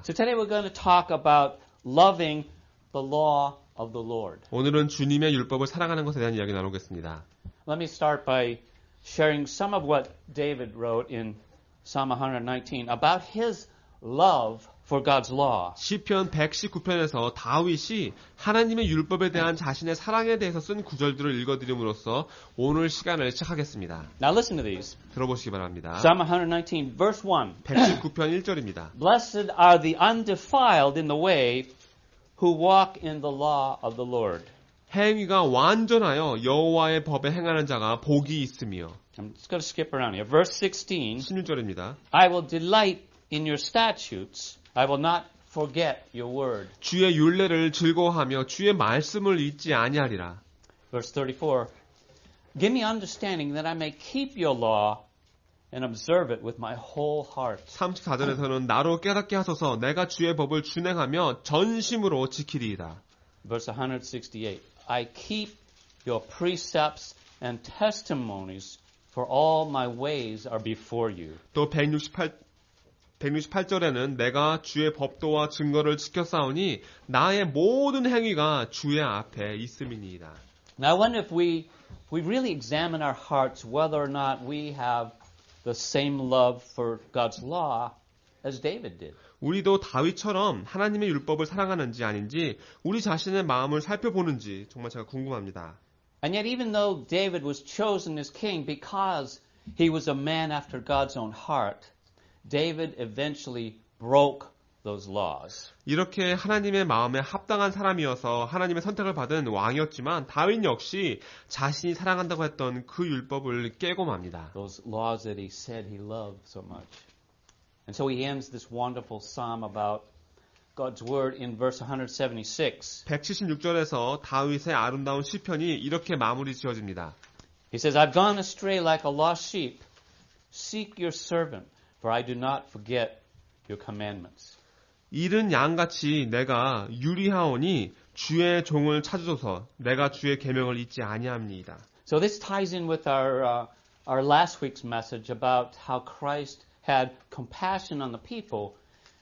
So today we're going to talk about loving the law of the Lord. 오늘은 주님의 율법을 사랑하는 것에 대한 이야기 나누겠습니다. Let me start by sharing some of what David wrote in Psalm 119 about his love for God's law. 시편 119편에서 다윗이 하나님의 율법에 대한 자신의 사랑에 대해서 쓴 구절들을 읽어드림으로써 오늘 시간을 시작하겠습니다. Now listen to these. 들어보시기 바랍니다. Psalm 119 verse 1. 119편 1절입니다. Blessed are the undefiled in the way who walk in the law of the Lord. 행위가 완전하여 여호와의 법에 행하는 자가 복이 있으며. I'm just going to skip around here. Verse 16. 16절입니다. I will delight in your statutes. I will not forget your word. 주의 율례를 즐거워하며 주의 말씀을 잊지 아니하리라. Verse 34. Give me understanding that I may keep your law and observe it with my whole heart. 34절에서는 나로 깨닫게 하소서 내가 주의 법을 준행하며 전심으로 지키리이다. Verse 168. I keep your precepts and testimonies, for all my ways are before you. 또 168절에는 내가 주의 법도와 증거를 지켰사오니 나의 모든 행위가 주의 앞에 있음이니이다. Now I wonder if we really examine our hearts whether or not we have the same love for God's law as David did. 우리도 다윗처럼 하나님의 율법을 사랑하는지 아닌지 우리 자신의 마음을 살펴보는지 정말 제가 궁금합니다. And yet even though David was chosen as king because he was a man after God's own heart, David eventually broke those laws. 이렇게 하나님의 마음에 합당한 사람이어서 하나님의 선택을 받은 왕이었지만 다윗 역시 자신이 사랑한다고 했던 그 율법을 깨고 맙니다. Those laws that he said he loved so much. And so he ends this wonderful psalm about God's word in verse 176. 176절에서 다윗의 아름다운 시편이 이렇게 마무리 지어집니다. He says, I've gone astray like a lost sheep. Seek your servant, for I do not forget your commandments. 잃은 양같이 내가 유리하오니 주의 종을 찾으소서 내가 주의 계명을 잊지 아니함니이다. So this ties in with our last week's message about how Christ had compassion on the people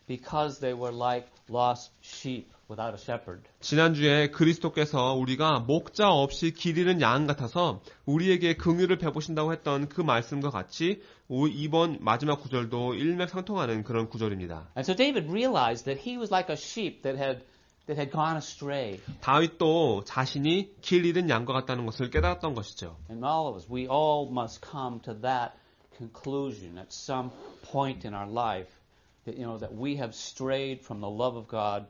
because they were like lost sheep without a shepherd. 지난주에 그리스도께서 우리가 목자 없이 길 잃은 양 같아서 우리에게 긍휼을 베푸신다고 했던 그 말씀과 같이 이번 마지막 구절도 일맥상통하는 그런 구절입니다. And so David realized that he was like a sheep that had gone astray. 다윗도 자신이 길 잃은 양과 같다는 것을 깨달았던 것이죠. And all of us, we all must come to that conclusion at some point in our life that that we have strayed from the love of God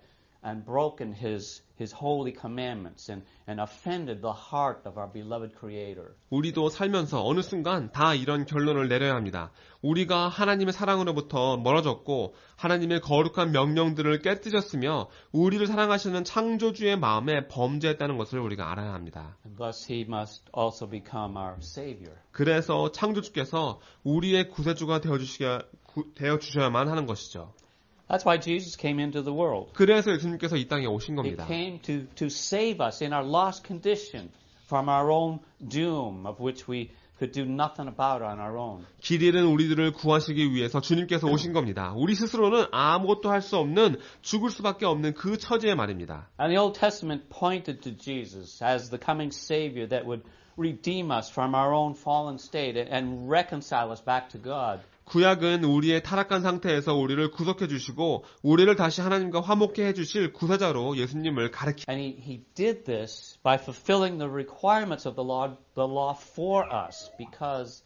and broken His holy commandments and offended the heart of our beloved Creator. 우리도 살면서 어느 순간 다 이런 결론을 내려야 합니다. 우리가 하나님의 사랑으로부터 멀어졌고 하나님의 거룩한 명령들을 깨뜨렸으며 우리를 사랑하시는 창조주의 마음에 범죄했다는 것을 우리가 알아야 합니다. And thus He must also become our Savior. 그래서 창조주께서 우리의 구세주가 되어주셔야만 하는 것이죠. That's why Jesus came into the world. 그래서 예수님께서 이 땅에 오신 He 겁니다. came to save us in our lost condition from our own doom of which we could do nothing about on our own. 길 잃은 우리들을 구하시기 위해서 주님께서 오신 겁니다. 우리 스스로는 아무것도 할 수 없는 죽을 수밖에 없는 그 처지에 말입니다. And the Old Testament pointed to Jesus as the coming Savior that would redeem us from our own fallen state and reconcile us back to God. 구약은 우리의 타락한 상태에서 우리를 구속해 주시고 우리를 다시 하나님과 화목케 해 주실 구세자로 예수님을 가르치. And he did this by fulfilling the requirements of the law for us because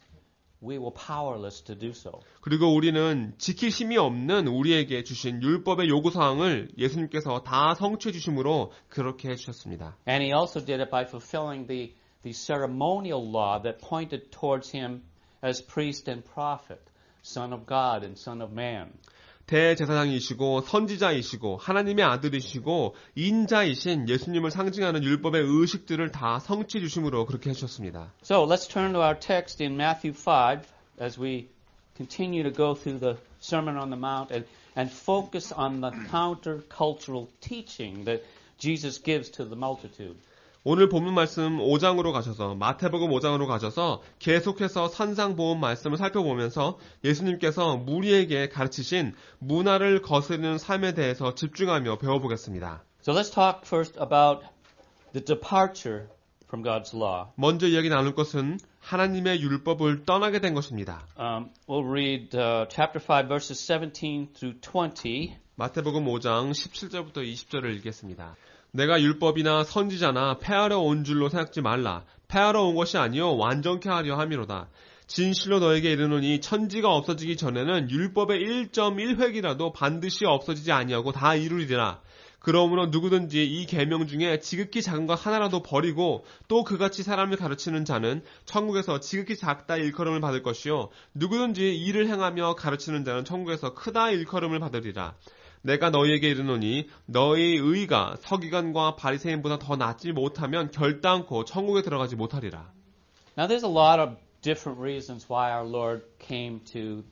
we were powerless to do so. 그리고 우리는 지킬 힘이 없는 우리에게 주신 율법의 요구 사항을 예수님께서 다 성취해 주심으로 그렇게 해 주셨습니다. And he also did it by fulfilling the ceremonial law that pointed towards him as priest and prophet. Son of God and Son of Man. 대제사장이시고 선지자이시고 하나님의 아들이시고 인자이신 예수님을 상징하는 율법의 의식들을 다 성취해 주심으로 그렇게 해주셨습니다. So let's turn to our text in Matthew 5 as we continue to go through the Sermon on the Mount and focus on the countercultural teaching that Jesus gives to the multitude. 오늘 본문 말씀 5장으로 가셔서 마태복음 5장으로 가셔서 계속해서 산상보험 말씀을 살펴보면서 예수님께서 무리에게 가르치신 문화를 거스르는 삶에 대해서 집중하며 배워보겠습니다. So let's talk first about the departure from God's law. 먼저 이야기 나눌 것은 하나님의 율법을 떠나게 된 것입니다. We'll read chapter 5 verses 17 through 20. 마태복음 5장 17절부터 20절을 읽겠습니다. 내가 율법이나 선지자나 폐하러 온 줄로 생각지 말라. 폐하러 온 것이 아니요 완전케 하려 함이로다. 진실로 너에게 이르노니 천지가 없어지기 전에는 율법의 1.1획이라도 반드시 없어지지 아니하고 다 이루리라. 그러므로 누구든지 이 계명 중에 지극히 작은 것 하나라도 버리고 또 그같이 사람을 가르치는 자는 천국에서 지극히 작다 일컬음을 받을 것이요 누구든지 이를 행하며 가르치는 자는 천국에서 크다 일컬음을 받으리라. 내가 너희에게 이르노니 너희 의가 서기관과 바리새인보다 더 낫지 못하면 결단코 천국에 들어가지 못하리라. Now there's a lot of different reasons why our Lord came to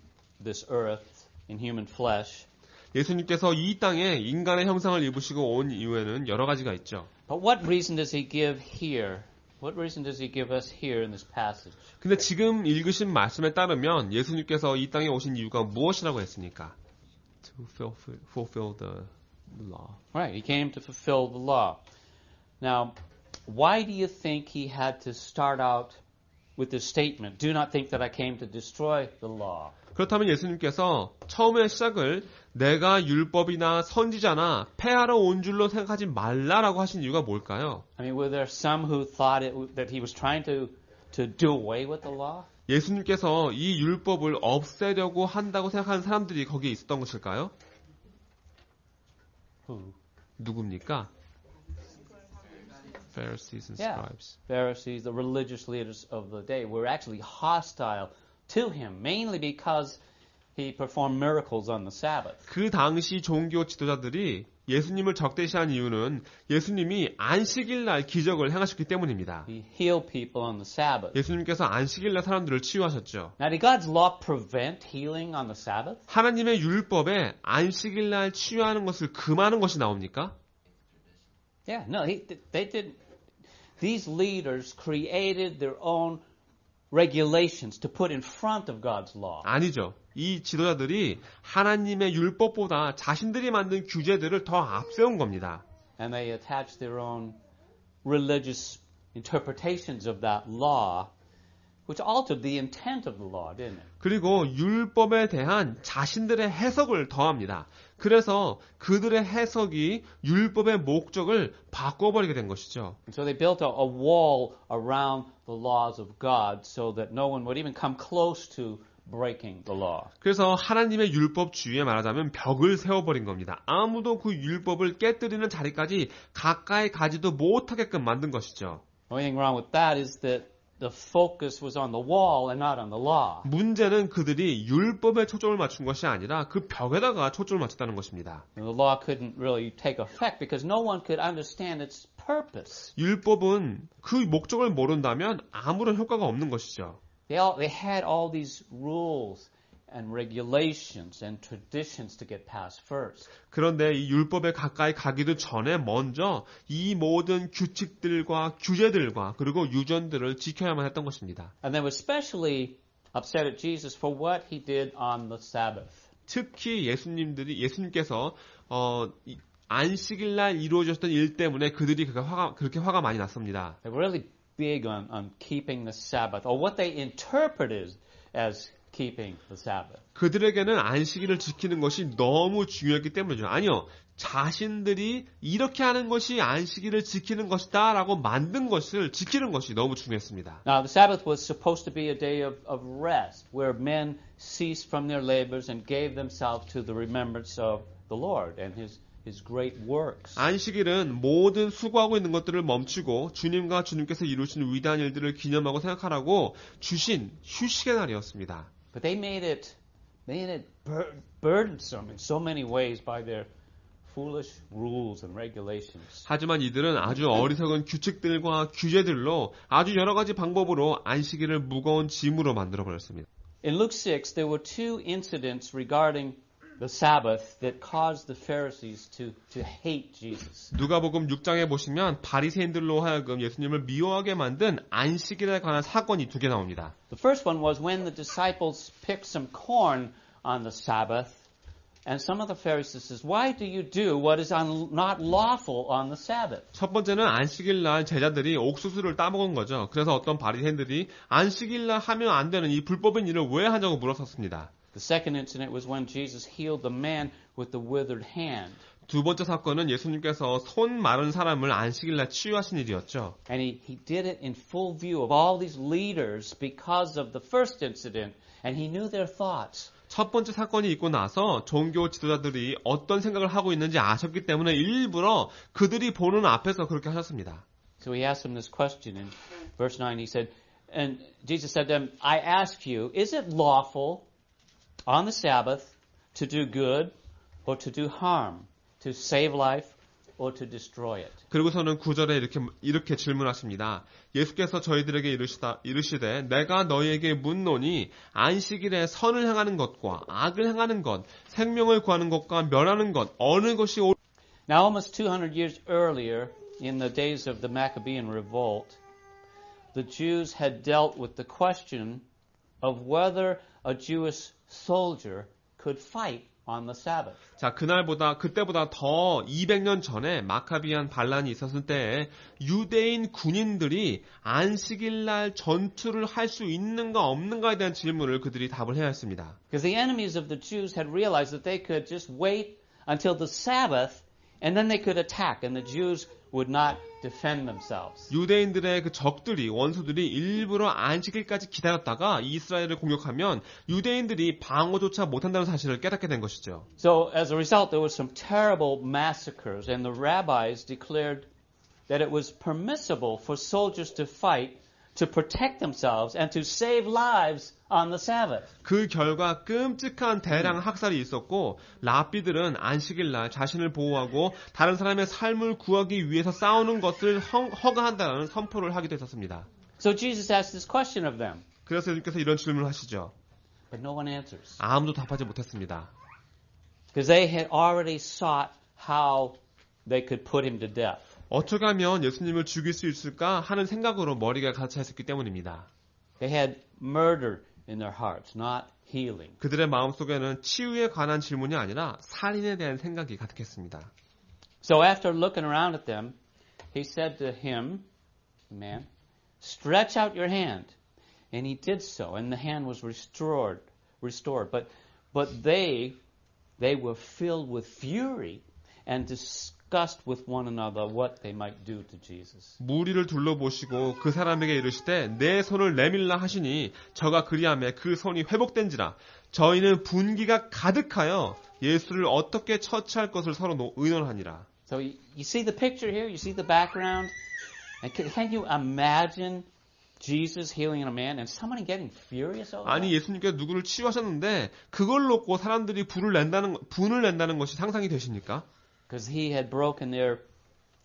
this earth in human flesh. 예수님께서 이 땅에 인간의 형상을 입으시고 온 이유에는 여러 가지가 있죠. But what reason does he give here? What reason does he give us here in this passage? 근데 지금 읽으신 말씀에 따르면 예수님께서 이 땅에 오신 이유가 무엇이라고 했습니까? To fulfill the law. Right, he came to fulfill the law. Now, why do you think he had to start out with this statement, do not think that I came to destroy the law? 그렇다면 예수님께서 처음에 시작을 내가 율법이나 선지자나 폐하러 온 줄로 생각하지 말라라고 하신 이유가 뭘까요? I mean, were there some who thought that he was trying to do away with the law? 예수님께서 이 율법을 없애려고 한다고 생각하는 사람들이 거기에 있었던 것일까요? Who? 누굽니까? Pharisees and scribes. Pharisees, the religious leaders of the day, were actually hostile to him, mainly because he performed miracles on the Sabbath. 그 당시 종교 지도자들이 예수님을 적대시한 이유는 예수님이 안식일 날 기적을 행하셨기 때문입니다. He healed people on the Sabbath. 예수님께서 안식일 날 사람들을 치유하셨죠. Now, did God's law prevent healing on the Sabbath? 하나님의 율법에 안식일 날 치유하는 것을 금하는 것이 나옵니까? Yeah, no, they did. These leaders created their own regulations to put in front of God's law. 아니죠. 이 지도자들이 하나님의 율법보다 자신들이 만든 규제들을 더 앞세운 겁니다. And they attached their own religious interpretations of that law, which altered the intent of the law, didn't it? 그리고 율법에 대한 자신들의 해석을 더합니다. 그래서 그들의 해석이 율법의 목적을 바꿔버리게 된 것이죠. And so they built a wall around the laws of God so that no one would even come close to breaking the law. 그래서 하나님의 율법 주위에 말하자면 벽을 세워버린 겁니다. 아무도 그 율법을 깨뜨리는 자리까지 가까이 가지도 못하게끔 만든 것이죠. The only thing wrong with that is that the focus was on the wall and not on the law. 문제는 그들이 율법에 초점을 맞춘 것이 아니라 그 벽에다가 초점을 맞췄다는 것입니다. And the law couldn't really take effect because no one could understand its purpose. 율법은 그 목적을 모른다면 아무런 효과가 없는 것이죠. They had all these rules and regulations and traditions to get past first. 그런데 이 율법에 가까이 가기도 전에 먼저 이 모든 규칙들과 규제들과 그리고 유전들을 지켜야만 했던 것입니다. And they were especially upset at Jesus for what he did on the Sabbath. 특히 예수님께서 안식일 날 이루어졌던 일 때문에 그들이 그렇게 화가 많이 났습니다. They were really big on keeping the Sabbath, or what they interpreted as keeping the Sabbath. 그들에게는 안식일을 지키는 것이 너무 중요했기 때문이죠. 아니요. 자신들이 이렇게 하는 것이 안식일을 지키는 것이다 라고 만든 것을 지키는 것이 너무 중요했습니다. Now, the Sabbath was supposed to be a day of rest, where men ceased from their labors and gave themselves to the remembrance of the Lord and His great works. 안식일은 모든 수고하고 있는 것들을 멈추고 주님과 주님께서 이루신 위대한 일들을 기념하고 생각하라고 주신 휴식의 날이었습니다. But they made it burdensome in so many ways by their foolish rules and regulations. 하지만 이들은 아주 어리석은 규칙들과 규제들로 아주 여러 가지 방법으로 안식일을 무거운 짐으로 만들어 버렸습니다. In Luke 6, there were two incidents regarding the Sabbath that caused the Pharisees to hate Jesus. 누가복음 6장에 보시면 바리새인들로 하여금 예수님을 미워하게 만든 안식일에 관한 사건이 두 개 나옵니다. The first one was when the disciples picked some corn on the Sabbath, and some of the Pharisees says, "Why do you do what is not lawful on the Sabbath?" 첫 번째는 안식일 날 제자들이 옥수수를 따먹은 거죠. 그래서 어떤 바리새인들이 안식일 날 하면 안 되는 이 불법인 일을 왜 하냐고 물었었습니다. The second incident was when Jesus healed the man with the withered hand. 두 번째 사건은 예수님께서 손 마른 사람을 안식일 날 치유하신 일이었죠. And he did it in full view of all these leaders because of the first incident, and he knew their thoughts. 첫 번째 사건이 있고 나서 종교 지도자들이 어떤 생각을 하고 있는지 아셨기 때문에 일부러 그들이 보는 앞에서 그렇게 하셨습니다. So he asked them this question in verse 9. He said, and Jesus said to them, "I ask you, is it lawful on the Sabbath to do good or to do harm, to save life or to destroy it?" 그리고서는 9절에 이렇게 질문하십니다. 예수께서 저희들에게 이르시되 내가 너희에게 묻노니 안식일에 선을 행하는 것과 악을 행하는 것, 생명을 구하는 것과 멸하는 것 어느 것이 옳... Now almost 200 years earlier, in the days of the Maccabean revolt, the Jews had dealt with the question of whether a Jewish soldier could fight on the Sabbath. 자, 그때보다 더 200년 전에 마카비안 반란이 있었을 때에 유대인 군인들이 안식일 날 전투를 할 수 있는가 없는가에 대한 질문을 그들이 답을 해야 했습니다. Because the enemies of the Jews had realized that they could just wait until the Sabbath and then they could attack and the Jews would not defend themselves. 유대인들의 그 적들이 원수들이 일부러 안식일까지 기다렸다가 이스라엘을 공격하면 유대인들이 방어조차 못한다는 사실을 깨닫게 된 것이죠. So as a result there were some terrible massacres and the rabbis declared that it was permissible for soldiers to fight to protect themselves and to save lives on the Sabbath. 그 결과 끔찍한 대량 학살이 있었고 랍비들은 안식일 날 자신을 보호하고 다른 사람의 삶을 구하기 위해서 싸우는 것을 허가한다는 선포를 하기도 했었습니다. So Jesus asked this question of them. 그래서 예수님께서 이런 질문을 하시죠. But no one answers. 아무도 답하지 못했습니다. Because they had already sought how they could put him to death. 어떻게 하면 예수님을 죽일 수 있을까 하는 생각으로 머리가 갇혀 있었기 때문입니다. They had murder in their hearts, not healing. 그들의 마음속에는 치유에 관한 질문이 아니라 살인에 대한 생각이 가득했습니다. So after looking around at them, he said to him, man, stretch out your hand. And he did so, and the hand was restored. But they were filled with fury and disgusted with one another what they might do to Jesus. 무리를 둘러보시고 그 사람에게 이르시되 내 손을 내밀라 하시니 저가 그리하매 그 손이 회복된지라. 저희는 분기가 가득하여 예수를 어떻게 처치할 것을 서로 의논하니라. So you see the picture here? You see the background? And can you imagine Jesus healing a man and somebody getting furious over 아니 that? 예수님께서 누구를 치유하셨는데 그걸 놓고 사람들이 분을 낸다는 것이 상상이 되십니까? Because he had broken their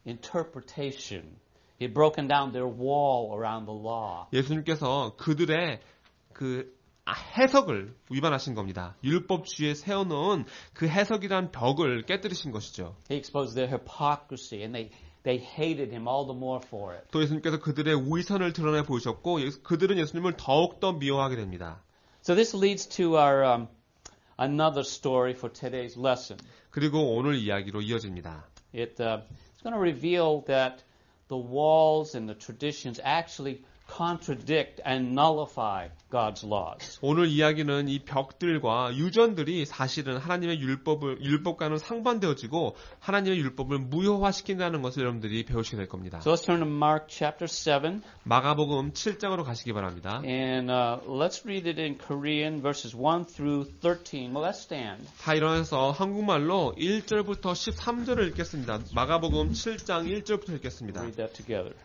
interpretation. He had broken down their wall around the law. 예수님께서 그들의 그 해석을 위반하신 겁니다. 율법주의에 세워놓은 그 해석이란 벽을 깨뜨리신 것이죠. He exposed their hypocrisy and they hated him all the more for it. 또 예수님께서 그들의 위선을 드러내 보이셨고 그들은 예수님을 더욱더 미워하게 됩니다. So this leads to our another story for today's lesson. 그리고 오늘 이야기로 이어집니다. It's going to reveal that the walls and the traditions actually contradict and nullify God's laws. 오늘 이야기는 이 벽들과 유전들이 사실은 하나님의 율법과는 상반되어지고 하나님의 율법을 무효화시킨다는 것을 여러분들이 배우시게 될 겁니다. So let's turn to Mark chapter 7. 마가복음 7장으로 가시기 바랍니다. And let's read it in Korean, verses 1 through 13. Well, let's stand. 다 일어나서 한국말로 1절부터 13절을 읽겠습니다. 마가복음 7장 1절부터 읽겠습니다. Read that together.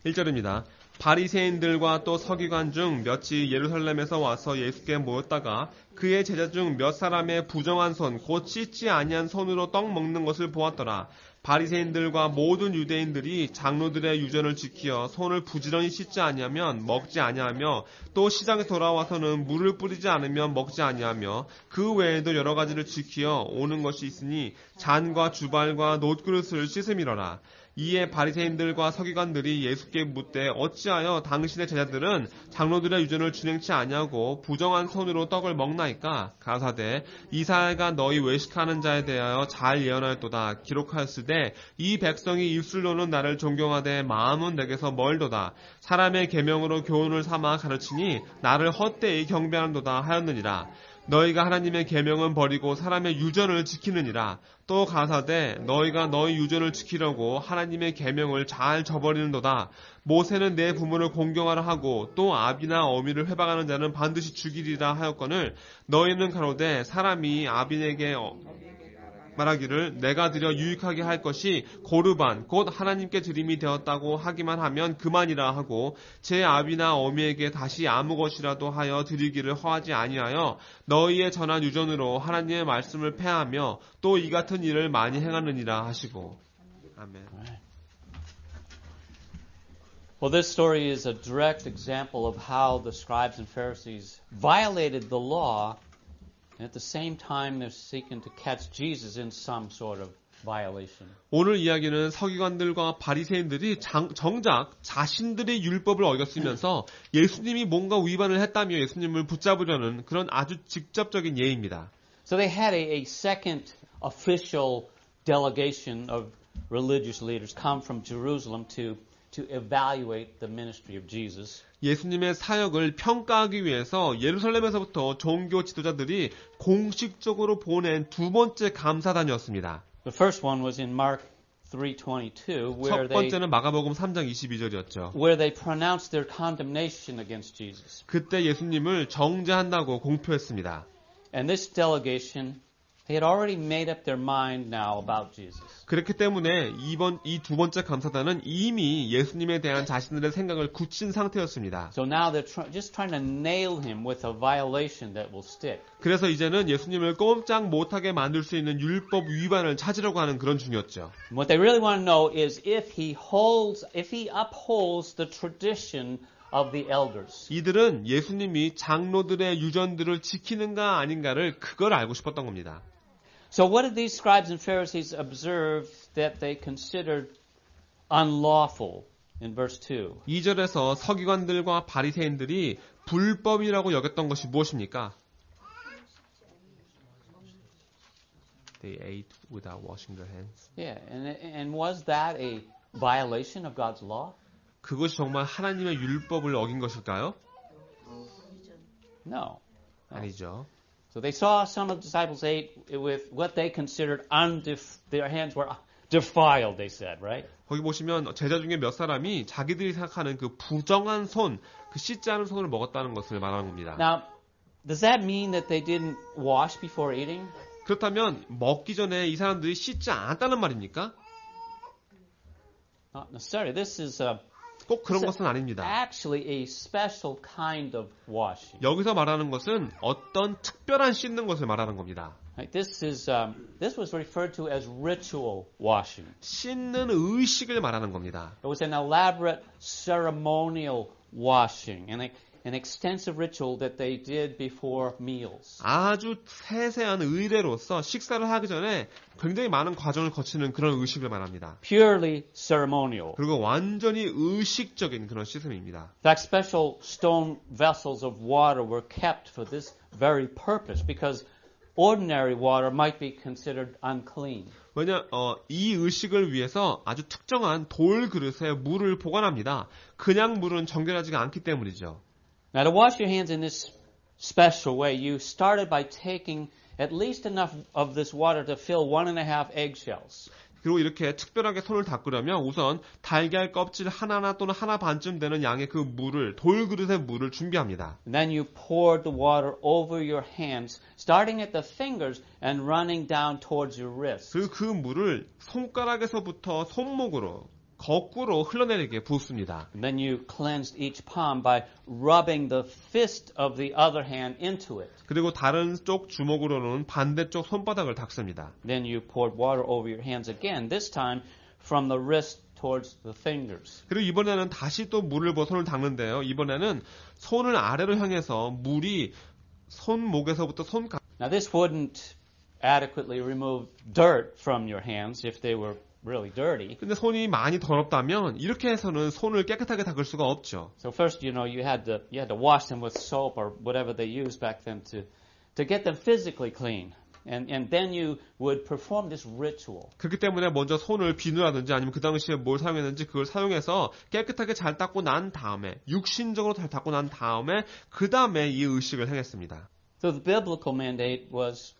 1절입니다. 바리새인들과 또 서기관 중 몇이 예루살렘에서 와서 예수께 모였다가 그의 제자 중 몇 사람의 부정한 손, 곧 씻지 아니한 손으로 떡 먹는 것을 보았더라. 바리새인들과 모든 유대인들이 장로들의 유전을 지키어 손을 부지런히 씻지 아니하면 먹지 아니하며 또 시장에 돌아와서는 물을 뿌리지 않으면 먹지 아니하며 그 외에도 여러 가지를 지키어 오는 것이 있으니 잔과 주발과 놋그릇을 씻음이러라. 이에 바리새인들과 서기관들이 예수께 묻되 어찌하여 당신의 제자들은 장로들의 유전을 준행치 아니하고 부정한 손으로 떡을 먹나이까? 가사대 이사야가 너희 외식하는 자에 대하여 잘 예언하였도다. 기록하였으되 이 백성이 입술로는 나를 존경하되 마음은 내게서 멀도다. 사람의 계명으로 교훈을 삼아 가르치니 나를 헛되이 경배하는도다 하였느니라. 너희가 하나님의 계명은 버리고 사람의 유전을 지키느니라. 또 가사대 너희가 너희 유전을 지키려고 하나님의 계명을 잘 저버리는도다. 모세는 내 부모를 공경하라 하고 또 아비나 어미를 회방하는 자는 반드시 죽이리라 하였거늘 너희는 가로되 사람이 아비에게 말하기를 내가 드려 유익하게 할 것이 고르반 곧 하나님께 드림이 되었다고 하기만 하면 그만이라 하고 제 아비나 어미에게 다시 아무 것이라도 하여 드리기를 허하지 아니하여 너희의 전한 유전으로 하나님의 말씀을 폐하며 또 이 같은 일을 많이 행하느니라 하시고. 아멘. Well, this story is a direct example of how the scribes and Pharisees violated the law, and at the same time they're seeking to catch Jesus in some sort of violation. 오늘 이야기는 서기관들과 바리새인들이 정작 자신들의 율법을 어겼으면서 예수님이 뭔가 위반을 했다며 예수님을 붙잡으려는 그런 아주 직접적인 예입니다. So they had a second official delegation of religious leaders come from Jerusalem to evaluate the ministry of Jesus. 예수님의 사역을 평가하기 위해서 예루살렘에서부터 종교 지도자들이 공식적으로 보낸 두 번째 감사단이었습니다. The first one was in Mark 3:22, 첫 번째는 마가복음 3장 22절이었죠. where they pronounced their condemnation against Jesus. 그때 예수님을 정죄한다고 공표했습니다. And this delegation, they had already made up their mind now about Jesus. 그렇기 때문에 이 두 번째 감사단은 이미 예수님에 대한 자신들의 생각을 굳힌 상태였습니다. So now they're just trying to nail him with a violation that will stick. 그래서 이제는 예수님을 꼼짝 못하게 만들 수 있는 율법 위반을 찾으려고 하는 그런 중이었죠. And what they really want to know is if he upholds the tradition of the elders. 이들은 예수님이 장로들의 유전들을 지키는가 아닌가를 그걸 알고 싶었던 겁니다. So what did these scribes and Pharisees observe that they considered unlawful in verse 2? 2절에서 서기관들과 바리새인들이 불법이라고 여겼던 것이 무엇입니까? They ate without washing their hands. Yeah, and was that a violation of God's law? 그것이 정말 하나님의 율법을 어긴 것일까요? No. 아니죠. So they saw some of the disciples ate with what they considered their hands were defiled, they said, right? 거기 보시면 제자 중에 몇 사람이 자기들이 생각하는 그 부정한 손, 그 씻지 않은 손을 먹었다는 것을 말하는 겁니다. Now, does that mean that they didn't wash before eating? 그렇다면 먹기 전에 이 사람들이 씻지 않았다는 말입니까? Not necessarily. This is 꼭 그런 것은 아닙니다. actually a special kind of washing. 여기서 말하는 것은 어떤 특별한 씻는 것을 말하는 겁니다. Right? This was referred to as ritual washing. 씻는 의식을 말하는 겁니다. It was an elaborate ceremonial washing, an extensive ritual that they did before meals. 아주 세세한 의례로서 식사를 하기 전에 굉장히 많은 과정을 거치는 그런 의식을 말합니다. Purely ceremonial. 그리고 완전히 의식적인 그런 씻음입니다. In fact, special stone vessels of water were kept for this very purpose because ordinary water might be considered unclean. 왜냐, 이 의식을 위해서 아주 특정한 돌 그릇에 물을 보관합니다. 그냥 물은 정결하지가 않기 때문이죠. Now, to wash your hands in this special way, you started by taking at least enough of this water to fill 1.5 eggshells. 그리고 이렇게 특별하게 손을 닦으려면 우선 달걀 껍질 하나나 또는 하나 반쯤 되는 양의 그 물을, 돌 그릇의 물을 준비합니다. And then you poured the water over your hands, starting at the fingers and running down towards your wrists. 그 물을 손가락에서부터 손목으로 거꾸로 흘러내리게 붓습니다. And then you cleansed each palm by rubbing the fist of the other hand into it. 그리고 다른 쪽 주먹으로는 반대쪽 손바닥을 닦습니다. Then you poured water over your hands again, this time from the wrist towards the fingers. 그리고 이번에는 다시 또 물을 부어 손을 닦는데요. 이번에는 손을 아래로 향해서 물이 손목에서부터 손가락. Now this wouldn't adequately remove dirt from your hands if they were really dirty. 근데 손이 많이 더럽다면 이렇게 해서는 손을 깨끗하게 닦을 수가 없죠. So first, you had to wash them with soap or whatever they used back then to get them physically clean. And then you would perform this ritual. 그렇기 때문에 먼저 손을 비누라든지 아니면 그 당시에 뭘 사용했는지 그걸 사용해서 깨끗하게 잘 닦고 난 다음에 육신적으로 잘 닦고 난 다음에 그 다음에 이 의식을 행했습니다. So the biblical mandate was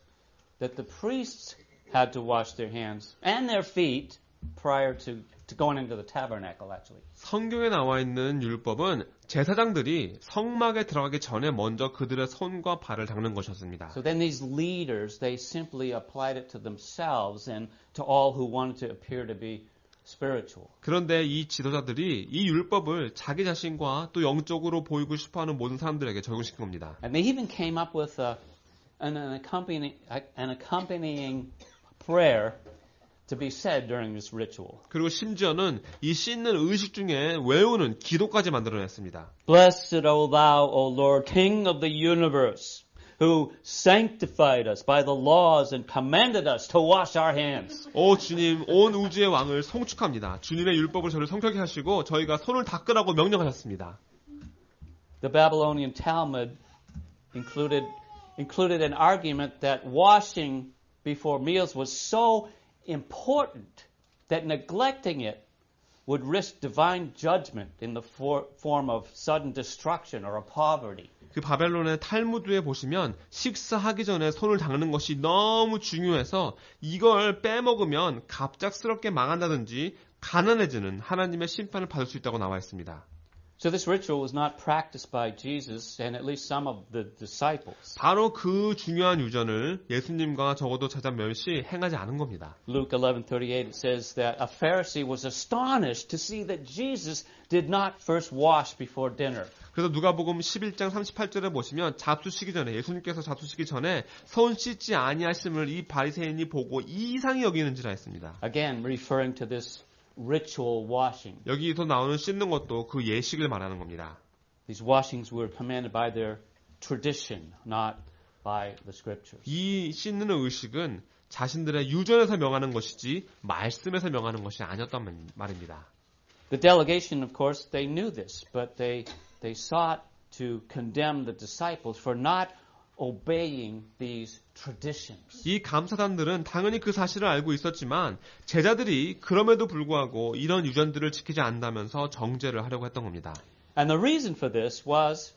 that the priests had to wash their hands and their feet prior to going into the tabernacle, actually. 성경에 나와 있는 율법은 제사장들이 성막에 들어가기 전에 먼저 그들의 손과 발을 닦는 것이었습니다. So then these leaders, they simply applied it to themselves and to all who wanted to appear to be spiritual. 그런데 이 지도자들이 이 율법을 자기 자신과 또 영적으로 보이고 싶어하는 모든 사람들에게 적용시킨 겁니다. And they even came up with an accompanying prayer to be said during this ritual. 그리고 심지어는 이 씻는 의식 중에 외우는 기도까지 만들어냈습니다. Blessed O thou, O Lord, King of the universe, who sanctified us by the laws and commanded us to wash our hands. 오 주님, 온 우주의 왕을 송축합니다. 주님의 율법을 저를 성결케 하시고 저희가 손을 닦으라고 명령하셨습니다. The Babylonian Talmud included an argument that washing before meals was so important that neglecting it would risk divine judgment in the form of sudden destruction or of poverty. 그 바벨론의 탈무드에 보시면 식사하기 전에 손을 닦는 것이 너무 중요해서 이걸 빼먹으면 갑작스럽게 망한다든지 가난해지는 하나님의 심판을 받을 수 있다고 나와 있습니다. So this ritual was not practiced by Jesus and at least some of the disciples. 바로 그 중요한 유전을 예수님과 적어도 제자 몇이 행하지 않은 겁니다. Luke 11:38 it says that a Pharisee was astonished to see that Jesus did not first wash before dinner. 그래서 누가복음 11장 38절에 보시면 잡수시기 전에 예수님께서 잡수시기 전에 손 씻지 아니하심을 이 바리새인이 보고 이상히 여기는지라 했습니다. Again, referring to this ritual washing. 여기서 나오는 씻는 것도 그 예식을 말하는 겁니다. These washings were commanded by their tradition, not by the scriptures. 이 씻는 의식은 자신들의 유전에서 명하는 것이지 말씀에서 명하는 것이 아니었단 말입니다. The delegation, of course, they knew this, but they sought to condemn the disciples for not obeying these traditions. 이 감사단들은 당연히 그 사실을 알고 있었지만 제자들이 그럼에도 불구하고 이런 유전들을 지키지 않는다면서 정죄를 하려고 했던 겁니다. And the reason for this was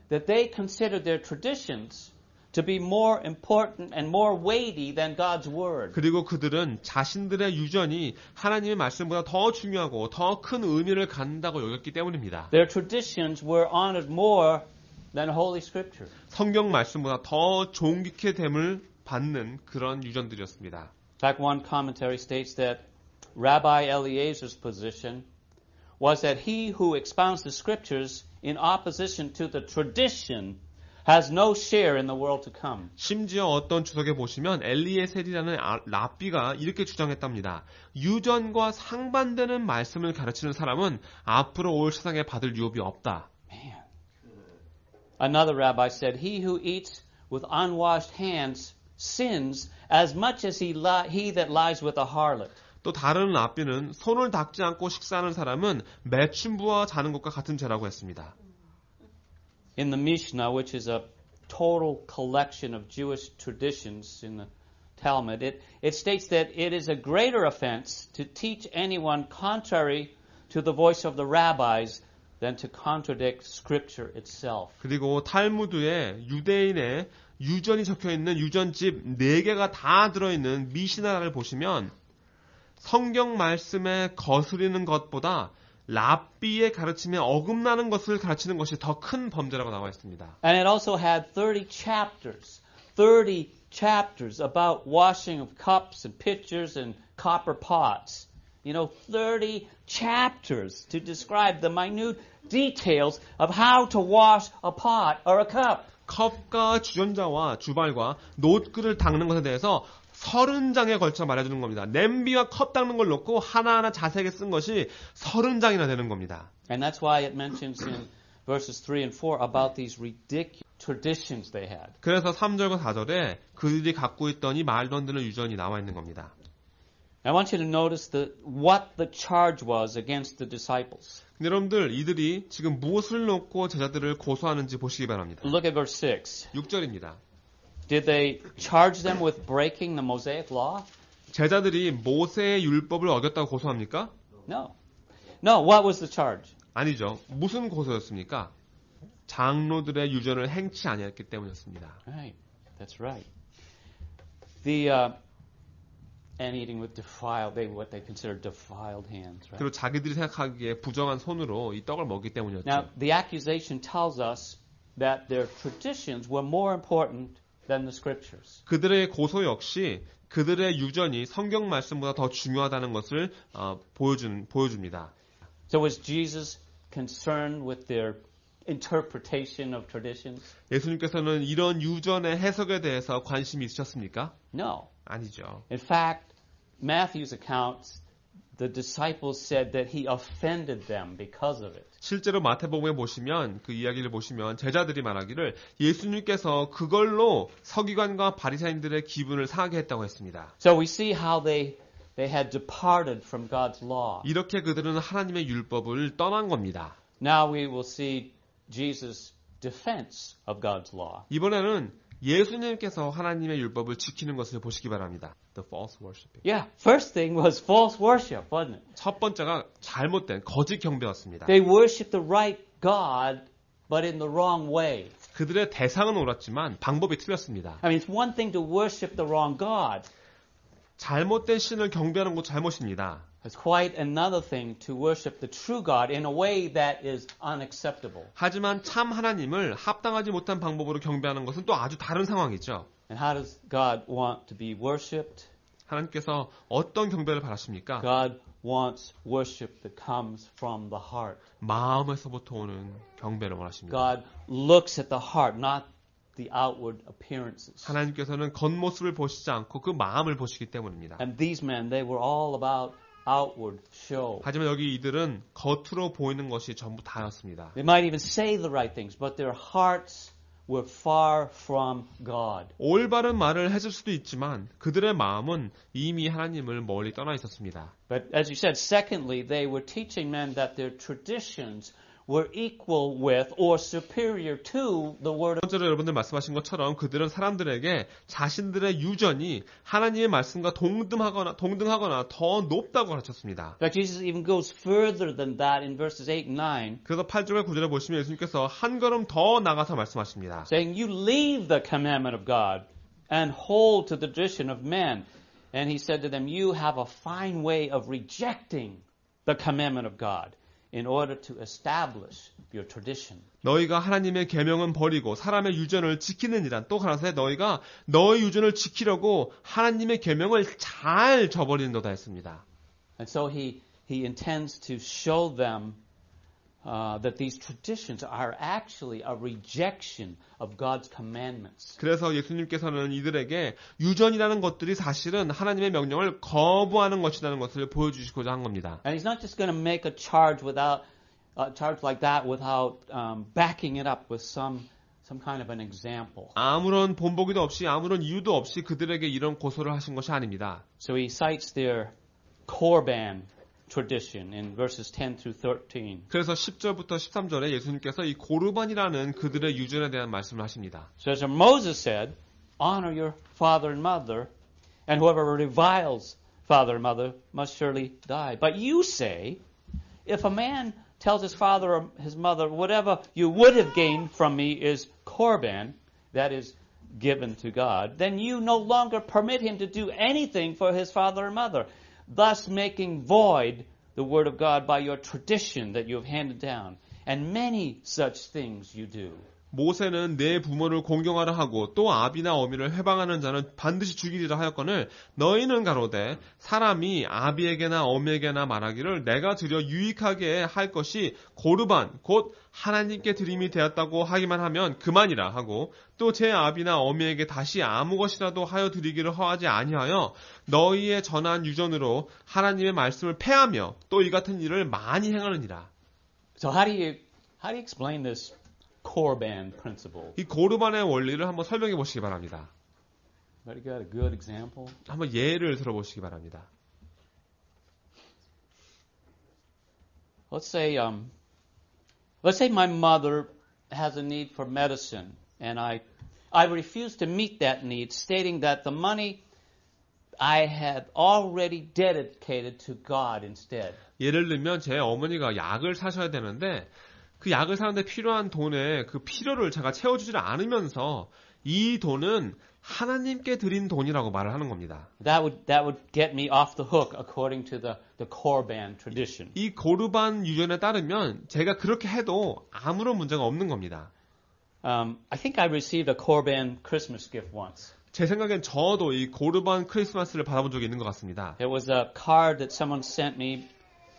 that they considered their traditions to be more important and more weighty than God's word. 그리고 그들은 자신들의 유전이 하나님의 말씀보다 더 중요하고 더 큰 의미를 갖는다고 여겼기 때문입니다. Their traditions were honored more than Holy Scripture. 성경 말씀보다 더 존귀케 됨을 받는 그런 유전들이었습니다. In fact, one commentary states that Rabbi Eliezer's position was that he who expounds the Scriptures in opposition to the tradition has no share in the world to come. 심지어 어떤 주석에 보시면 엘리에셀이라는 랍비가 이렇게 주장했답니다. 유전과 상반되는 말씀을 가르치는 사람은 앞으로 올 세상에 받을 유업이 없다. Man. Another rabbi said, he who eats with unwashed hands sins as much as he that lies with a harlot. 또 다른 랍비는 손을 닦지 않고 식사하는 사람은 매춘부와 자는 것과 같은 죄라고 했습니다. In the Mishnah, which is a total collection of Jewish traditions in the Talmud, it states that it is a greater offense to teach anyone contrary to the voice of the rabbis than to contradict Scripture itself. 그리고 탈무드에 유대인의 유전이 적혀있는 유전집 4개가 다 들어있는 미시나를 보시면 성경 말씀에 거스리는 것보다 랍비의 가르침에 어긋나는 것을 가르치는 것이 더 큰 범죄라고 나와 있습니다. And it also had 30 chapters about washing of cups and pitchers and copper pots 30 chapters to describe the minute details of how to wash a pot or a cup. 컵과 주전자와 주발과 노트를 닦는 것에 대해서 30장에 걸쳐 말해주는 겁니다. 냄비와 컵 닦는 걸 놓고 하나하나 자세하게 쓴 것이 30장이나 되는 겁니다. And that's why it mentions in verses 3 and 4 about these ridiculous traditions they had. 그래서 3절과 4절에 그들이 갖고 있던 이 말도 안 되는 유전이 나와 있는 겁니다. I want you to notice what the charge was against the disciples. 근데 여러분들 이들이 지금 무엇을 놓고 제자들을 고소하는지 보시기 바랍니다. Look at verse 6. 6절입니다. Did they charge them with breaking the Mosaic law? 제자들이 모세의 율법을 어겼다고 고소합니까? No. No, what was the charge? 아니죠. 무슨 고소였습니까? 장로들의 유전을 행치 아니했기 때문이었습니다. Right. That's right. And eating with what they consider defiled hands, right? 그리고 자기들이 생각하기에 부정한 손으로 이 떡을 먹기 때문이었죠. Now, the accusation tells us that their traditions were more important than the scriptures. 그들의 고소 역시 그들의 유전이 성경 말씀보다 더 중요하다는 것을 보여줍니다. So was Jesus concerned with their interpretation of traditions? 예수님께서는 이런 유전의 해석에 대해서 관심이 있으셨습니까? No. 아니죠. In fact, Matthew's account, the disciples said that he offended them because of it. 실제로 마태복음에 보시면 그 이야기를 보시면 제자들이 말하기를 예수님께서 그걸로 서기관과 바리새인들의 기분을 상하게 했다고 했습니다. So we see how they had departed from God's law. 이렇게 그들은 하나님의 율법을 떠난 겁니다. Now we will see Jesus' defense of God's law. 이번에는 예수님께서 하나님의 율법을 지키는 것을 보시기 바랍니다. The false worshiping. Yeah, first thing was false worship, wasn't it? 첫 번째가 잘못된 거짓 경배였습니다. They worshiped the right God, but in the wrong way. 그들의 대상은 옳았지만 방법이 틀렸습니다. I mean, it's one thing to worship the wrong God. 잘못된 신을 경배하는 것 잘못입니다. It's quite another thing to worship the true God in a way that is unacceptable. 하지만 참 하나님을 합당하지 못한 방법으로 경배하는 것은 또 아주 다른 상황이죠. And how does God want to be worshipped? 하나님께서 어떤 경배를 바라십니까? God wants worship that comes from the heart. 마음에서부터 오는 경배를 원하십니다. God looks at the heart, not the outward appearances. 하나님께서는 겉모습을 보시지 않고 그 마음을 보시기 때문입니다. And these men, they were all about outward show. 하지만 여기 이들은 겉으로 보이는 것이 전부 다였습니다. They might even say the right things, but their hearts were far from God. 올바른 말을 해줄 수도 있지만 그들의 마음은 이미 하나님을 멀리 떠나 있었습니다. But as you said, secondly, they were teaching men that their traditions were equal with or superior to the word of God. 번째로 여러분들 말씀하신 것처럼 그들은 사람들에게 자신들의 유전이 하나님의 말씀과 동등하거나 더 높다고 가르쳤습니다. In fact, Jesus even goes further than that in verses 8 and 9, 그래서 8절과 9절에 보시면 예수님께서 한 걸음 더 나가서 말씀하십니다. saying, "You leave the commandment of God and hold to the tradition of men." And he said to them, "You have a fine way of rejecting the commandment of God in order to establish your tradition." 너희가 하나님의 계명은 버리고 사람의 유전을 지키느니라. 또 가라사대 너희가 너희 유전을 지키려고 하나님의 계명을 잘 저버리는도다 했습니다. And so he intends to show them that these traditions are actually a rejection of God's commandments. 그래서 예수님께서는 이들에게 유전이라는 것들이 사실은 하나님의 명령을 거부하는 것이라는 것을 보여주시고자 한 겁니다. And he's not just going to make a charge like that without backing it up with some kind of an example. 아무런 본보기도 없이 아무런 이유도 없이 그들에게 이런 고소를 하신 것이 아닙니다. So he cites their Korban tradition in verses 10 through 13. 그래서 10절부터 13절에 예수님께서 이 고르반이라는 그들의 유전에 대한 말씀을 하십니다. So as Moses said, honor your father and mother, and whoever reviles father and mother must surely die. But you say, if a man tells his father or his mother, whatever you would have gained from me is Korban, that is given to God, then you no longer permit him to do anything for his father or mother, thus making void the word of God by your tradition that you have handed down. And many such things you do. 모세는 내 부모를 공경하라 하고 또 아비나 어미를 회방하는 자는 반드시 죽이리라 하였거늘 너희는 가로되 사람이 아비에게나 어미에게나 말하기를 내가 드려 유익하게 할 것이 고르반 곧 하나님께 드림이 되었다고 하기만 하면 그만이라 하고 또 제 아비나 어미에게 다시 아무 것이라도 하여 드리기를 허하지 아니하여 너희의 전한 유전으로 하나님의 말씀을 패하며 또 이 같은 일을 많이 행하느니라. So how do you explain this Korban principle? 이 고르반의 원리를 한번 설명해 보시기 바랍니다. Anybody got a good example? 한번 예를 들어보시기 바랍니다. Let's say my mother has a need for medicine, and I refuse to meet that need, stating that the money I had already dedicated to God instead. 예를 들면 제 어머니가 약을 사셔야 되는데 그 약을 사는데 필요한 돈의 그 필요를 제가 채워주질 않으면서 이 돈은 하나님께 드린 돈이라고 말을 하는 겁니다. That would get me off the hook according to the Korban tradition. 이 고르반 유전에 따르면 제가 그렇게 해도 아무런 문제가 없는 겁니다. I think I received a Korban Christmas gift once. 제 생각엔 저도 이 고르반 크리스마스를 받아본 적이 있는 것 같습니다. It was a card that someone sent me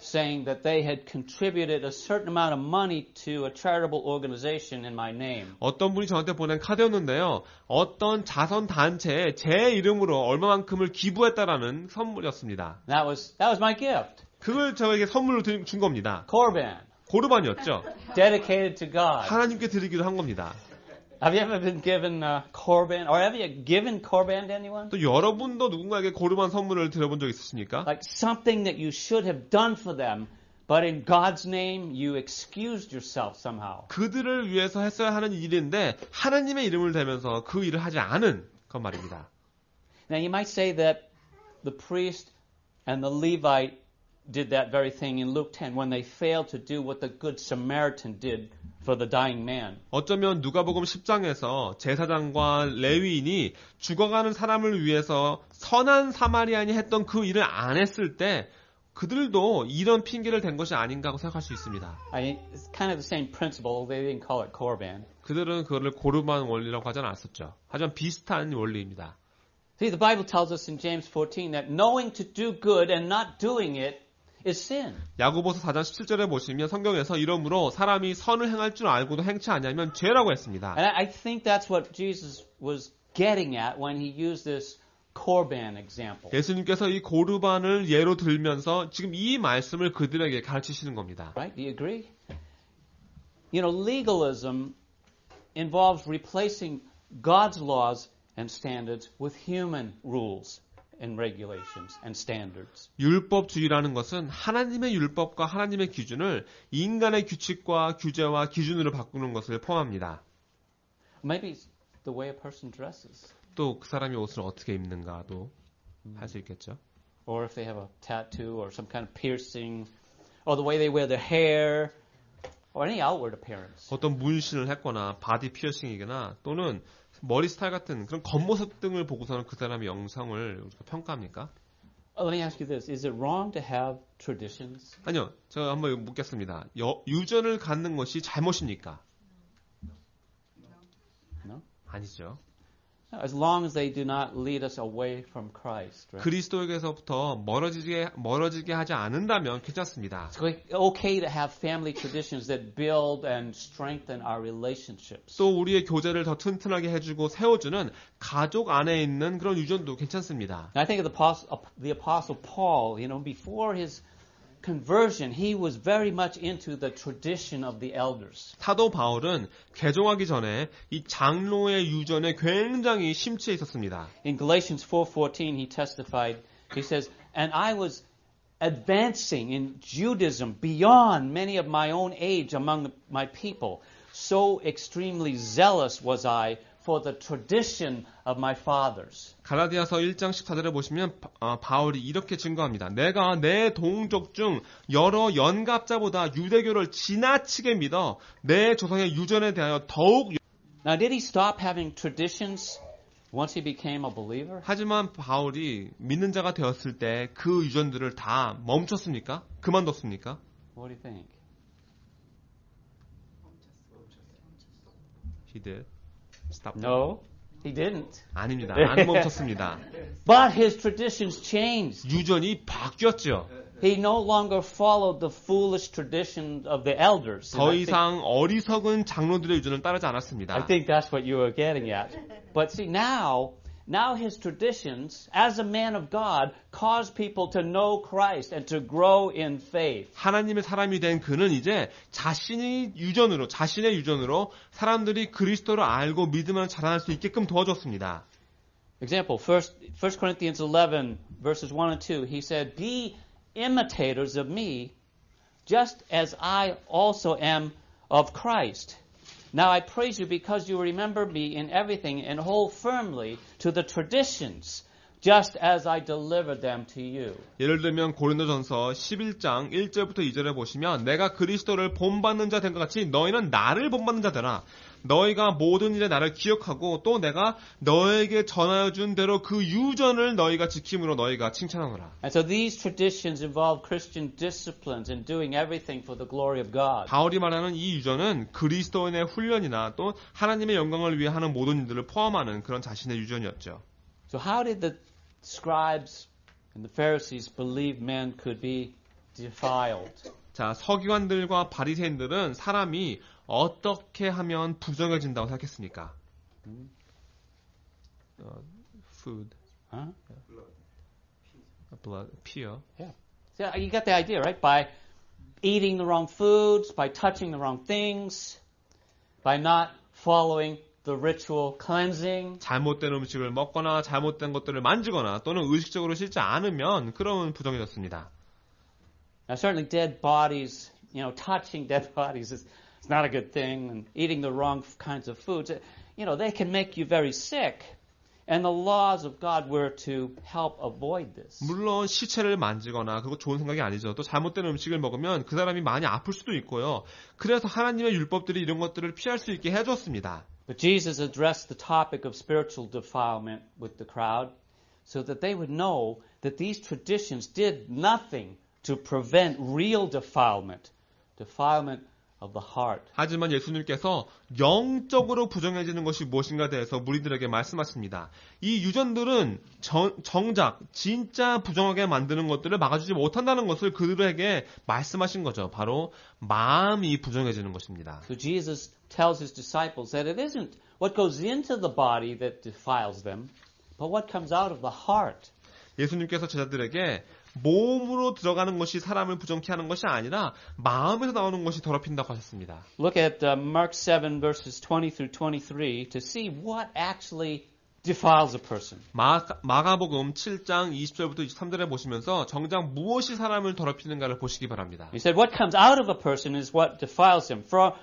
saying that they had contributed a certain amount of money to a charitable organization in my name. 어떤 분이 저한테 보낸 카드였는데요. 어떤 자선 단체에 제 이름으로 얼마만큼을 기부했다라는 선물이었습니다. That was my gift. 그걸 저에게 선물로 준 겁니다. Korban. 고르반이었죠. Dedicated to God. 하나님께 드리기로 한 겁니다. Have you ever been given Korban, or have you given Korban to anyone? 또 여러분도 누군가에게 고르반 선물을 드려본 적 있으십니까? Like something that you should have done for them, but in God's name you excused yourself somehow. 그들을 위해서 했어야 하는 일인데 하나님의 이름을 대면서 그 일을 하지 않은 것 말입니다. Now you might say that the priest and the Levite did that very thing in Luke 10 when they failed to do what the Good Samaritan did for the dying man. 어쩌면 누가복음 10장에서 제사장과 레위인이 죽어가는 사람을 위해서 선한 사마리안이 했던 그 일을 안 했을 때 그들도 이런 핑계를 댄 것이 아닌가 하고 생각할 수 있습니다. It's kind of the same principle. They didn't call it Korban. 그들은 그거를 고르반 원리라고 하지 않았었죠. 하지만 비슷한 원리입니다. See, the Bible tells us in James 14 that knowing to do good and not doing it is sin. 야고보서 4장 17절에 보시면 성경에서 이러므로 사람이 선을 행할 줄 알고도 행치 않으면 죄라고 했습니다. And I think that's what Jesus was getting at when he used this Korban example. 예수님께서 이 고르반을 예로 들면서 지금 이 말씀을 그들에게 가르치시는 겁니다. Right? Do you agree? You know, legalism involves replacing God's laws and standards with human rules and regulations and standards. 율법주의라는 것은 하나님의 율법과 하나님의 기준을 인간의 규칙과 규제와 기준으로 바꾸는 것을 포함합니다. Maybe it's the way a person dresses. 또 그 사람이 옷을 어떻게 입는가도 할 수 있겠죠. Or if they have a tattoo or some kind of piercing, or the way they wear their hair, or any outward appearance. 어떤 문신을 했거나 바디 피어싱이거나 또는 머리 스타일 같은 그런 겉모습 등을 보고서는 그 사람의 영성을 우리가 평가합니까? Let me ask you this. Is it wrong to have traditions? 아니요. 제가 한번 묻겠습니다. 유전을 갖는 것이 잘못입니까? No. 아니죠. As long as they do not lead us away from Christ. Right? 그리스도에게서부터 멀어지게 하지 않는다면 괜찮습니다. It's okay to have family traditions that build and strengthen our relationships. 또 우리의 교제를 더 튼튼하게 해주고 세워주는 가족 안에 있는 그런 유전도 괜찮습니다. I think of the Apostle Paul, you know, before his conversion, he was very much into the tradition of the elders. 사도 바울은 개종하기 전에 이 장로의 유전에 굉장히 심취해 있었습니다. In Galatians 4:14, he testified, he says, and I was advancing in Judaism beyond many of my own age among my people. So extremely zealous was I for the tradition of my fathers. 갈라디아서 1장 14절에 보시면 바울이 이렇게 증거합니다. 내가 내 동족 중 여러 연갑자보다 유대교를 지나치게 믿어 내 조상의 유전에 대하여 더욱 Now, did he stop having traditions once he became a believer? 하지만 바울이 믿는 자가 되었을 때 그 유전들을 다 멈췄습니까? 그만뒀습니까? What do you think? He did. Stop. No, he didn't. 아닙니다. 안 멈췄습니다. But his traditions changed. 유전이 바뀌었죠. He no longer followed the foolish tradition of the elders. 더 이상 어리석은 장로들의 유전을 따르지 않았습니다. I think that's what you were getting at. But see, now his traditions, as a man of God, cause people to know Christ and to grow in faith. 하나님의 사람이 된 그는 이제 자신의 유전으로 사람들이 그리스도를 알고 믿으면 자라날 수 있게끔 도와줬습니다. Example, 1 Corinthians 11, verses 1 and 2, he said, Be imitators of me, just as I also am of Christ. Now I praise you because you remember me in everything and hold firmly to the traditions, just as I delivered them to you. 예를 들면 고린도전서 11장 1절부터 2절에 보시면 내가 그리스도를 본받는 자 된 것 같이 너희는 나를 본받는 자 되라. 너희가 모든 일에 나를 기억하고 또 내가 너에게 전하여 준 대로 그 유전을 너희가 지킴으로 너희가 칭찬하노라. And so these traditions involve Christian disciplines and doing everything for the glory of God. 바울이 말하는 이 유전은 그리스도인의 훈련이나 또 하나님의 영광을 위해 하는 모든 일들을 포함하는 그런 자신의 유전이었죠. So how did the scribes and the Pharisees believe men could be defiled? 자, 서기관들과 바리새인들은 사람이 어떻게 하면 부정해진다고 생각했습니까? Food, Huh? blood, 피요. Yeah. So you got the idea, right? By eating the wrong foods, by touching the wrong things, by not following the ritual cleansing. 잘못된 음식을 먹거나 잘못된 것들을 만지거나 또는 의식적으로 씻지 않으면 그러면 부정해졌습니다. Now, certainly dead bodies, touching dead bodies is not a good thing, and eating the wrong kinds of foods, they can make you very sick. And the laws of God were to help avoid this. 물론 시체를 만지거나 그거 좋은 생각이 아니죠. 또 잘못된 음식을 먹으면 그 사람이 많이 아플 수도 있고요. 그래서 하나님의 율법들이 이런 것들을 피할 수 있게 해줬습니다. But Jesus addressed the topic of spiritual defilement with the crowd so that they would know that these traditions did nothing to prevent real defilement of the heart. 하지만 예수님께서 영적으로 부정해지는 것이 무엇인가에 대해서 무리들에게 말씀하십니다. 이 유전들은 정작 진짜 부정하게 만드는 것들을 막아주지 못한다는 것을 그들에게 말씀하신 거죠. 바로 마음이 부정해지는 것입니다. So Jesus tells his disciples that it isn't what goes into the body that defiles them, but what comes out of the heart. 예수님께서 제자들에게 몸으로 들어가는 것이 사람을 부정케 하는 것이 아니라 마음에서 나오는 것이 더럽힌다고 하셨습니다. Look at Mark 7 verses 20 through 23 to see what actually defiles a person. 마가복음 7장 20절부터 23절에 보시면서 정작 무엇이 사람을 더럽히는가를 보시기 바랍니다. He said what comes out of a person is what defiles him. For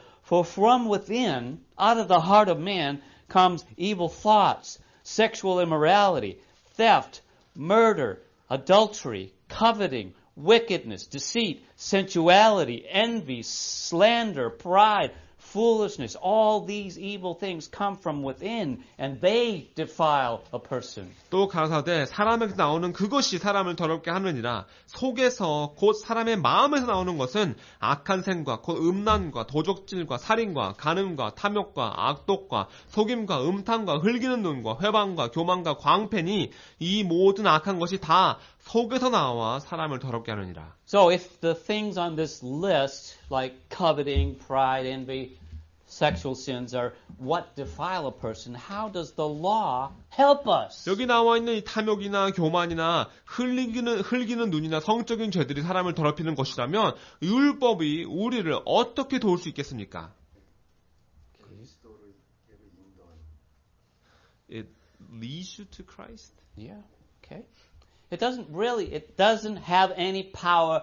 from within, out of the heart of man, comes evil thoughts, sexual immorality, theft, murder, adultery, coveting, wickedness, deceit, sensuality, envy, slander, pride, foolishness. All these evil things come from within, and they defile a person. 또 가라사대 사람에게서 나오는 그것이 사람을 더럽게 하느니라. 속에서 곧 사람의 마음에서 나오는 것은 악한 생각, 곧 음란과 도적질과 살인과 간음과 탐욕과 악독과 속임과 음탕과 흘기는 눈과 회방과 교만과 광패니 이 모든 악한 것이 다 속에서 나와 사람을 더럽게 하느니라. So if the things on this list, like coveting, pride, envy, sexual sins are what defile a person, how does the law help us? 여기 나와 있는 이 탐욕이나 교만이나 흘기는 눈이나 성적인 죄들이 사람을 더럽히는 것이라면 율법이 우리를 어떻게 도울 수 있겠습니까? It leads you to Christ? Yeah, okay. It doesn't have any power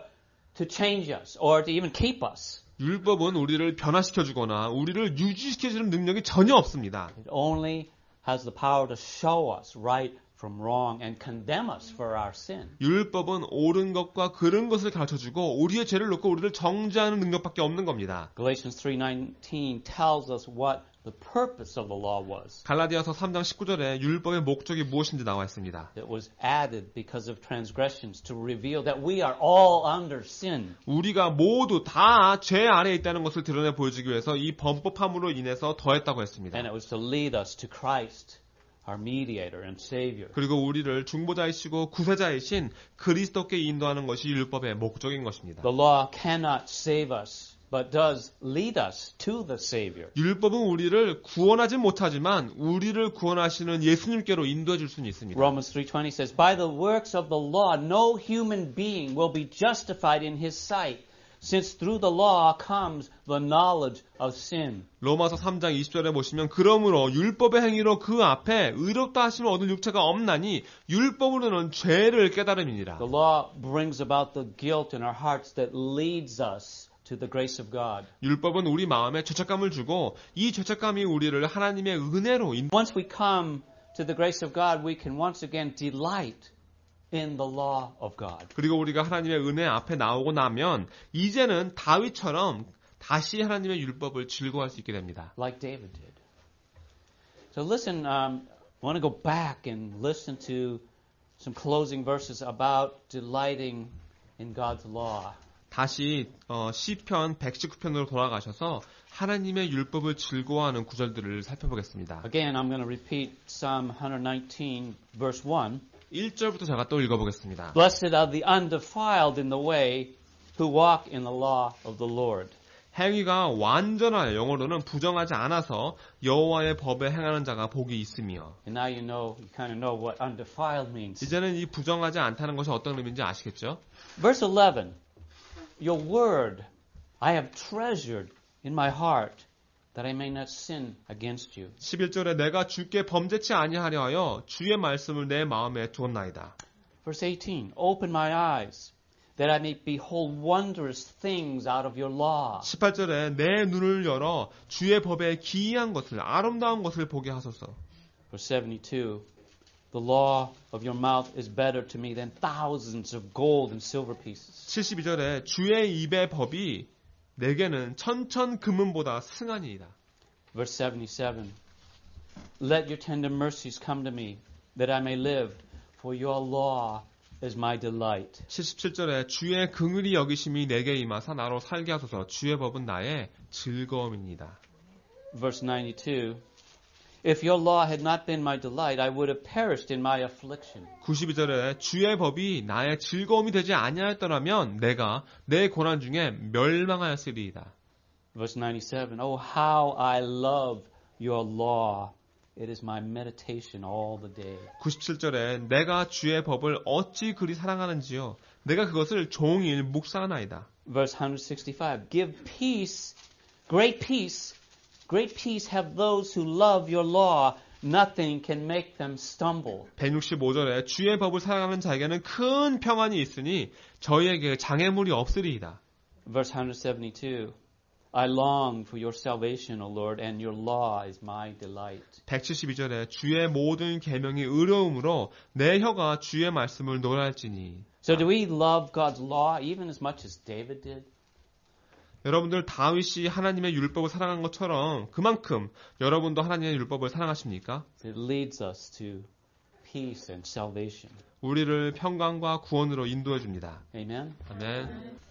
to change us or to even keep us. 율법은 우리를 변화시켜주거나 우리를 유지시켜주는 능력이 전혀 없습니다. It only has the power to show us right from wrong and condemn us for our sin. 율법은 옳은 것과 그른 것을 가르쳐주고 우리의 죄를 놓고 우리를 정죄하는 능력밖에 없는 겁니다. Galatians 3:19 tells us what the purpose of the law was. 갈라디아서 3장 19절에 율법의 목적이 무엇인지 나와 있습니다. It was added because of transgressions to reveal that we are all under sin. 우리가 모두 다 죄 아래에 있다는 것을 드러내 보여주기 위해서 이 범법함으로 인해서 더했다고 했습니다. And it was to lead us to Christ, our mediator and savior. 그리고 우리를 중보자이시고 구세자이신 그리스도께 인도하는 것이 율법의 목적인 것입니다. The law cannot save us, but does lead us to the Savior. 율법은 우리를 구원하진 못하지만 우리를 구원하시는 예수님께로 인도해 줄 수는 있습니다. Romans 3:20 says, By the works of the law, no human being will be justified in his sight, since through the law comes the knowledge of sin. 로마서 3장 20절에 보시면 그러므로 율법의 행위로 그 앞에 의롭다 하심을 얻을 육체가 없나니 율법으로는 죄를 깨달음이니라. The law brings about the guilt in our hearts that leads us to the grace of God. 율법은 우리 마음에 죄책감을 주고 이 죄책감이 우리를 하나님의 은혜로 Once we come to the grace of God, we can once again delight in the law of God. 그리고 우리가 하나님의 은혜 앞에 나오고 나면 이제는 다윗처럼 다시 하나님의 율법을 즐거워할 수 있게 됩니다. Like David did. So listen, I want to go back and listen to some closing verses about delighting in God's law. 다시 시편 119편으로 돌아가셔서 하나님의 율법을 즐거워하는 구절들을 살펴보겠습니다. Again, I'm going to repeat Psalm 119, verse 1. 1절부터 제가 또 읽어보겠습니다. Blessed are the undefiled in the way who walk in the law of the Lord. 행위가 완전하여 영어로는 부정하지 않아서 여호와의 법에 행하는 자가 복이 있으며. And now you kind of know what undefiled means. 이제는 이 부정하지 않다는 것이 어떤 의미인지 아시겠죠? Verse 11. Your word I have treasured in my heart that I may not sin against you. 11절에 내가 주께 범죄치 아니하려 하여 주의 말씀을 내 마음에 두었나이다. Verse 18. Open my eyes that I may behold wondrous things out of your law. 18절에 내 눈을 열어 주의 법에 기이한 것을 아름다운 것을 보게 하소서. Verse 72. The law of your mouth is better to me than thousands of gold and silver pieces. 72절에 주의 입의 법이 내게는 천천 금은보다 승하니이다. Verse 77. Let your tender mercies come to me that I may live, for your law is my delight. 77절에 주의 긍휼히 여기심이 내게 임하사 나로 살게 하소서. 주의 법은 나의 즐거움입니다. Verse 92. If your law had not been my delight, I would have perished in my affliction. 92절에 주의 법이 나의 즐거움이 되지 아니하였더라면 내가 내 고난 중에 멸망하였으리이다. Verse 97. Oh, how I love your law. It is my meditation all the day. 97절에 내가 주의 법을 어찌 그리 사랑하는지요. 내가 그것을 종일 묵상하나이다. Verse 165. Give peace, great peace have those who love your law. Nothing can make them stumble. 165절에 주의 법을 사랑하는 자에게는 큰 평안이 있으니 저희에게 장애물이 없으리이다. Verse 172. I long for your salvation, O Lord, and your law is my delight. 172절에 주의 모든 계명이 의로움으로 내 혀가 주의 말씀을 노래할지니. So do we love God's law even as much as David did? 여러분들 다윗이 하나님의 율법을 사랑한 것처럼 그만큼 여러분도 하나님의 율법을 사랑하십니까? It leads us to peace and salvation. 우리를 평강과 구원으로 인도해 줍니다. Amen? 아멘.